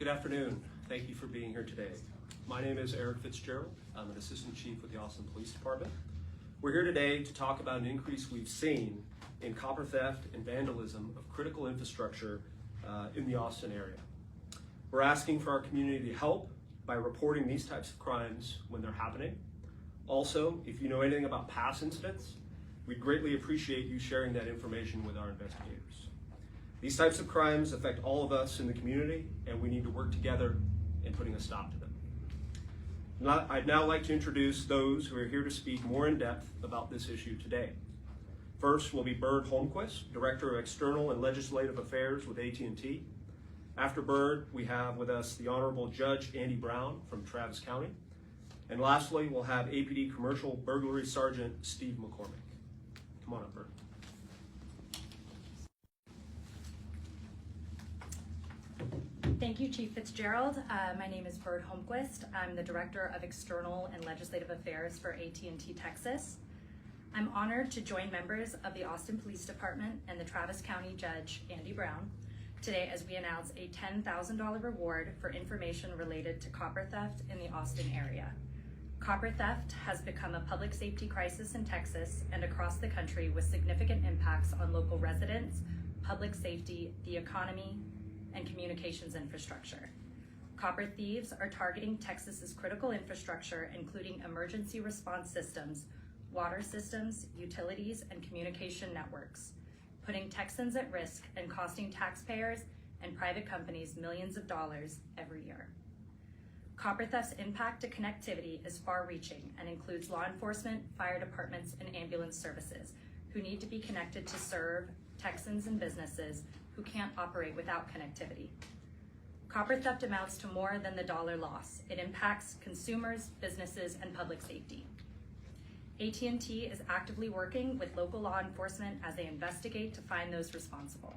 Good afternoon. Thank you for being here today. My name is Eric Fitzgerald. I'm an assistant chief with the Austin Police Department. We're here today to talk about an increase we've seen in copper theft and vandalism of critical infrastructure in the Austin area. We're asking for our community to help by reporting these types of crimes when they're happening. Also, if you know anything about past incidents, we'd greatly appreciate you sharing that information with our investigators. These types of crimes affect all of us in the community, and we need to work together in putting a stop to them. I'd now like to introduce those who are here to speak more in depth about this issue today. First will be Byrd Holmquist, Director of External and Legislative Affairs with AT&T. After Byrd, we have with us the Honorable Judge Andy Brown from Travis County. And lastly, we'll have APD Commercial Burglary Sergeant Steve McCormick. Come on up, Byrd. Thank you, Chief Fitzgerald. My name is Byrd Holmquist. I'm the Director of External and Legislative Affairs for AT&T Texas. I'm honored to join members of the Austin Police Department and the Travis County Judge, Andy Brown, today as we announce a $10,000 reward for information related to copper theft in the Austin area. Copper theft has become a public safety crisis in Texas and across the country with significant impacts on local residents, public safety, the economy, and communications infrastructure. Copper thieves are targeting Texas's critical infrastructure, including emergency response systems, water systems, utilities, and communication networks, putting Texans at risk and costing taxpayers and private companies millions of dollars every year. Copper theft's impact to connectivity is far-reaching and includes law enforcement, fire departments, and ambulance services who need to be connected to serve Texans and businesses who can't operate without connectivity. Copper theft amounts to more than the dollar loss. It impacts consumers, businesses, and public safety. AT&T is actively working with local law enforcement as they investigate to find those responsible.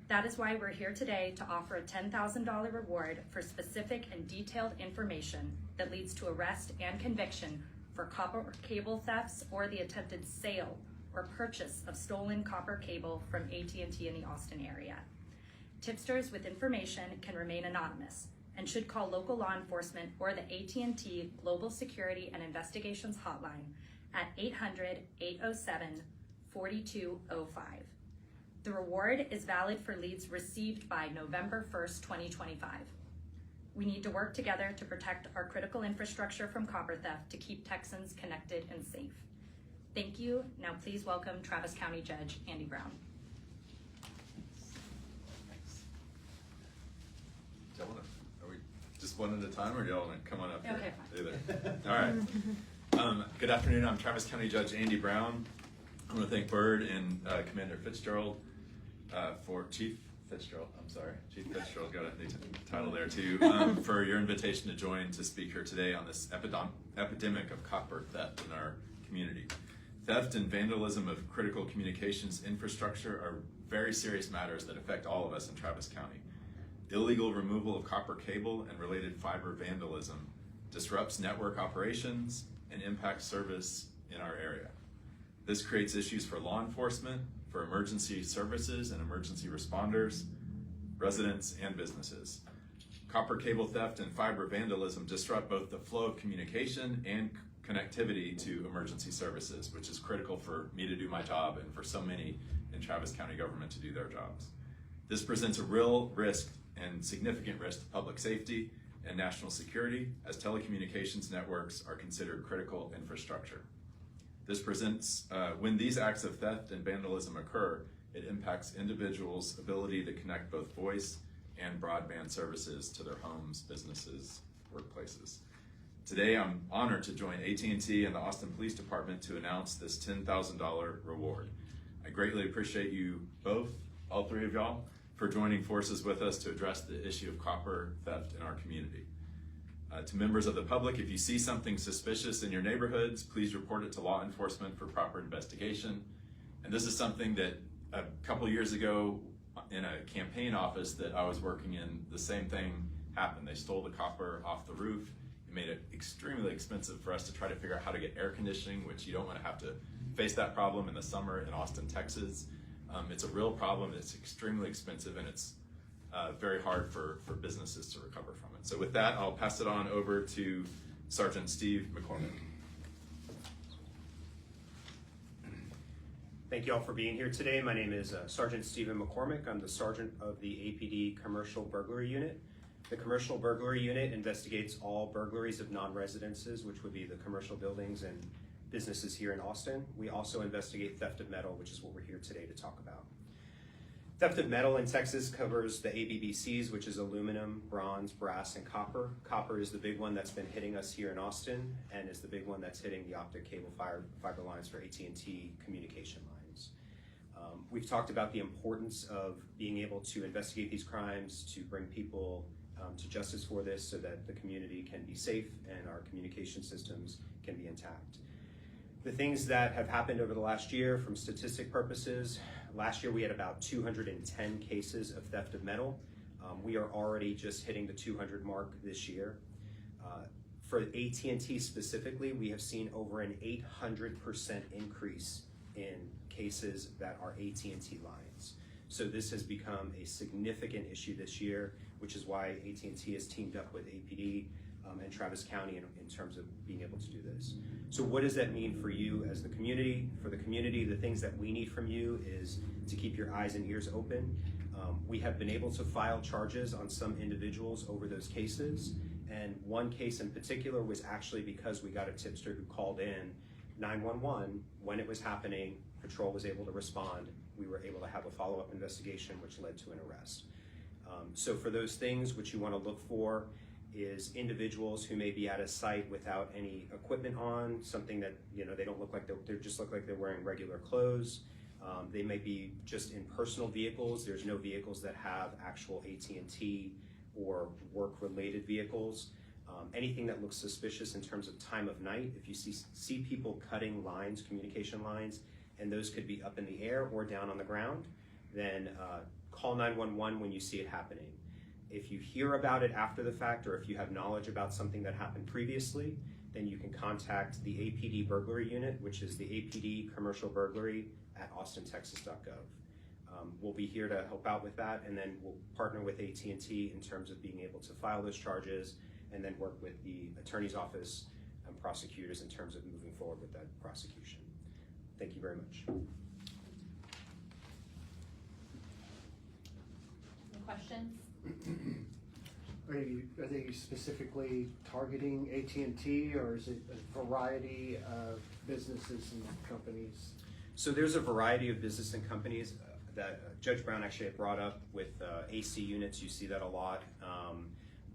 That is why we're here today to offer a $10,000 reward for specific and detailed information that leads to arrest and conviction for copper cable thefts or the attempted sale or purchase of stolen copper cable from AT&T in the Austin area. Tipsters with information can remain anonymous and should call local law enforcement or the AT&T Global Security and Investigations Hotline at 800-807-4205. The reward is valid for leads received by November 1st, 2025. We need to work together to protect our critical infrastructure from copper theft to keep Texans connected and safe. Thank you. Now please welcome Travis County Judge Andy Brown. Are we just one at a time, or do y'all want to come on up here? Okay, fine. Either. All right. Good afternoon. I'm Travis County Judge Andy Brown. I want to thank Byrd and Commander Fitzgerald Chief Fitzgerald got a new title there too, for your invitation to join to speak here today on this epidemic of copper theft in our community. Theft and vandalism of critical communications infrastructure are very serious matters that affect all of us in Travis County. Illegal removal of copper cable and related fiber vandalism disrupts network operations and impacts service in our area. This creates issues for law enforcement, for emergency services and emergency responders, residents, and businesses. Copper cable theft and fiber vandalism disrupt both the flow of communication and connectivity to emergency services, which is critical for me to do my job and for so many in Travis County government to do their jobs. This presents a real risk and significant risk to public safety and national security, as telecommunications networks are considered critical infrastructure. This presents, when these acts of theft and vandalism occur, it impacts individuals' ability to connect both voice and broadband services to their homes, businesses, workplaces. Today, I'm honored to join AT&T and the Austin Police Department to announce this $10,000 reward. I greatly appreciate you both, all three of y'all, for joining forces with us to address the issue of copper theft in our community. To members of the public, if you see something suspicious in your neighborhoods, please report it to law enforcement for proper investigation. And this is something that a couple years ago in a campaign office that I was working in, the same thing happened. They stole the copper off the roof. It made it extremely expensive for us to try to figure out how to get air conditioning, which you don't want to have to face that problem in the summer in Austin, Texas. It's a real problem. It's extremely expensive, and it's very hard for businesses to recover from it. So with that, I'll pass it on over to Sergeant Steve McCormick. Thank you all for being here today. My name is Sergeant Stephen McCormick. I'm the Sergeant of the APD Commercial Burglary Unit. The Commercial Burglary Unit investigates all burglaries of non-residences, which would be the commercial buildings and businesses here in Austin. We also investigate theft of metal, which is what we're here today to talk about. Theft of metal in Texas covers the ABBCs, which is aluminum, bronze, brass, and copper. Copper is the big one that's been hitting us here in Austin and is the big one that's hitting the optic cable fiber lines for AT&T communication lines. We've talked about the importance of being able to investigate these crimes, to bring people to justice for this so that the community can be safe and our communication systems can be intact. The things that have happened over the last year from statistic purposes, last year we had about 210 cases of theft of metal. We are already just hitting the 200 mark this year. For AT&T specifically, we have seen over an 800% increase in cases that are AT&T lines. So this has become a significant issue this year, which is why AT&T has teamed up with APD and Travis County in terms of being able to do this. So what does that mean for you as the community? For the community, the things that we need from you is to keep your eyes and ears open. We have been able to file charges on some individuals over those cases, and one case in particular was actually because we got a tipster who called in 911 when it was happening. Patrol was able to respond. We were able to have a follow-up investigation, which led to an arrest. So for those things, what you want to look for is individuals who may be at a site without any equipment on, something that, you know, they don't look like they just look like they're wearing regular clothes. They may be just in personal vehicles. There's no vehicles that have actual AT&T or work-related vehicles. Anything that looks suspicious in terms of time of night, if you see people cutting lines, communication lines, and those could be up in the air or down on the ground, then call 911 when you see it happening. If you hear about it after the fact, or if you have knowledge about something that happened previously, then you can contact the APD Burglary Unit, which is the APD Commercial Burglary at austintexas.gov. We'll be here to help out with that, and then we'll partner with AT&T in terms of being able to file those charges, and then work with the attorney's office and prosecutors in terms of moving forward with that prosecution. Thank you very much. Any questions? Are they specifically targeting AT&T, or is it a variety of businesses and companies? So there's a variety of business and companies that Judge Brown actually had brought up with AC units. You see that a lot.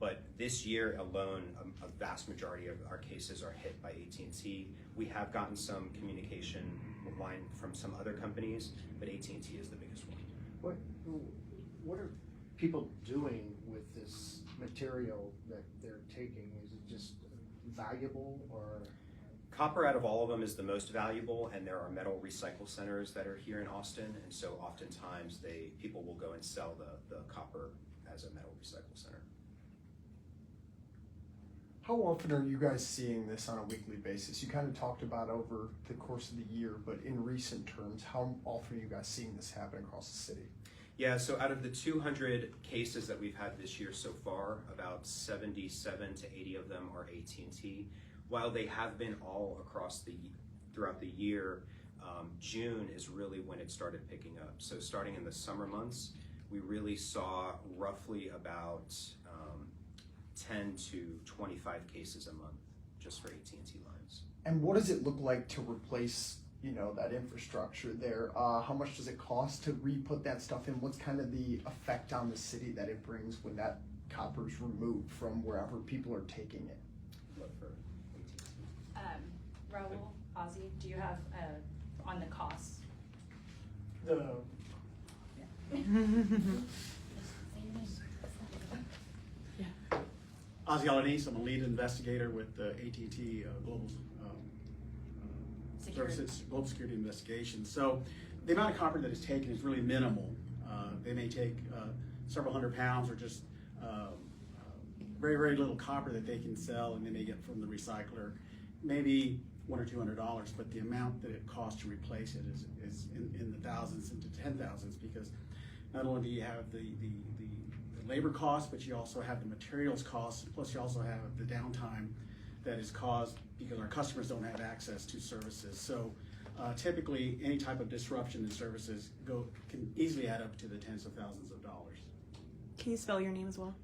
But this year alone, a vast majority of our cases are hit by AT&T. We have gotten some communication line from some other companies, but AT&T is the biggest one. What are people doing with this material that they're taking? Is it just valuable, or? Copper out of all of them is the most valuable, and there are metal recycle centers that are here in Austin, and so oftentimes people will go and sell the copper as a metal recycle center. How often are you guys seeing this on a weekly basis? You kind of talked about over the course of the year, but in recent terms, how often are you guys seeing this happen across the city? Yeah, so out of the 200 cases that we've had this year so far, about 77 to 80 of them are AT&T. While they have been all throughout the year, June is really when it started picking up. So starting in the summer months, we really saw roughly about 10 to 25 cases a month just for AT&T lines. And what does it look like to replace, that infrastructure there? How much does it cost to re-put that stuff in? What's kind of the effect on the city that it brings when that copper is removed from wherever people are taking it? What for AT&T? Raul, Ozzy, do you have on the costs? Ozzy Alaniz, I'm a lead investigator with the AT&T Global Services, Global Security Investigations. So the amount of copper that is taken is really minimal. They may take several hundred pounds, or just very, very little copper that they can sell, and they may get from the recycler, maybe $100 or $200, but the amount that it costs to replace it is in the thousands into 10,000s, because not only do you have the labor costs, but you also have the materials costs, plus you also have the downtime that is caused because our customers don't have access to services. So typically, any type of disruption in services can easily add up to the tens of thousands of dollars. Can you spell your name as well?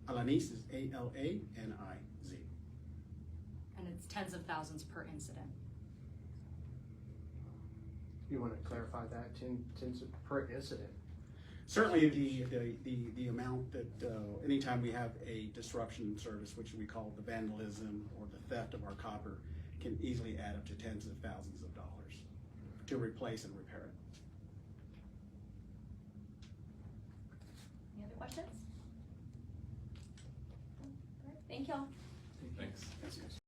Alanis is A-L-A-N-I-Z. And it's tens of thousands per incident. You wanna clarify that, tens of per incident? Certainly, the amount that, anytime we have a disruption in service, which we call the vandalism or the theft of our copper, can easily add up to tens of thousands of dollars to replace and repair it. Any other questions? All right, thank y'all. Thanks. Yes, yes.